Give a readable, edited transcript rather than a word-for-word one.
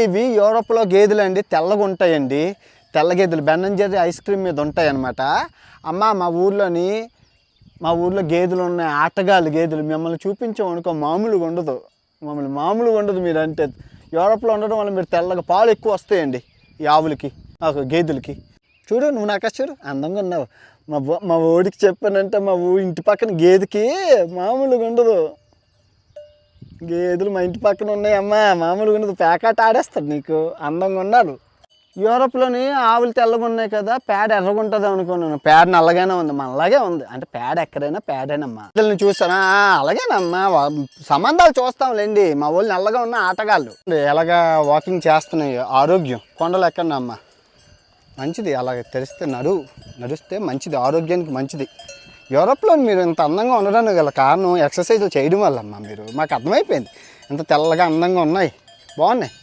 ఇవి యూరోప్లో గేదెలు అండి, తెల్లగా ఉంటాయండి. తెల్ల గేదెలు Ben and Jerry ice cream మీద ఉంటాయి అన్నమాట. అమ్మ మా ఊర్లో గేదెలు ఉన్నాయి, ఆటగాళ్ళు గేదెలు. మిమ్మల్ని చూపించామనుకో మామూలుగా ఉండదు, మామూలుగా ఉండదు. మీరు అంటే యూరోప్లో ఉండడం వల్ల మీరు తెల్లగా పాలు ఎక్కువ వస్తాయండి ఈ ఆవులకి, గేదెలకి. చూడు నువ్వు నాకు చూడు అందంగా ఉన్నావు. మా ఊడికి చెప్పానంటే మా ఇంటి పక్కన గేదెకి మామూలుగా ఉండదు. గేదెలు మా ఇంటి పక్కన ఉన్నాయమ్మా, మామూలుగా ఉండదు. పేకాట ఆడేస్తాడు నీకు. అందంగా ఉన్నారు. యూరోప్లోని ఆవులు తెల్లగా ఉన్నాయి కదా, పేడ ఎర్రగా ఉంటుంది అనుకున్నాను. పేడ నల్లగానే ఉంది, అలాగే ఉంది. అంటే పేడ ఎక్కడైనా పేడేనమ్మా. వీళ్ళని చూస్తానా, అలాగేనమ్మా. సంబంధాలు చూస్తాంలేండి. మా వాళ్ళు నల్లగా ఉన్న ఆటగాళ్ళు ఎలాగా వాకింగ్ చేస్తున్నాయి. ఆరోగ్యం కొండలు ఎక్కడమ్మా మంచిది. అలాగే తెరిస్తే నడుస్తే మంచిది, ఆరోగ్యానికి మంచిది. యూరోప్లో మీరు ఇంత అందంగా ఉండడానికి గల కారణం ఎక్సర్సైజులు చేయడం వల్ల అమ్మా. మాకు అర్థమైపోయింది. ఇంత తెల్లగా అందంగా ఉన్నాయి, బాగున్నాయి.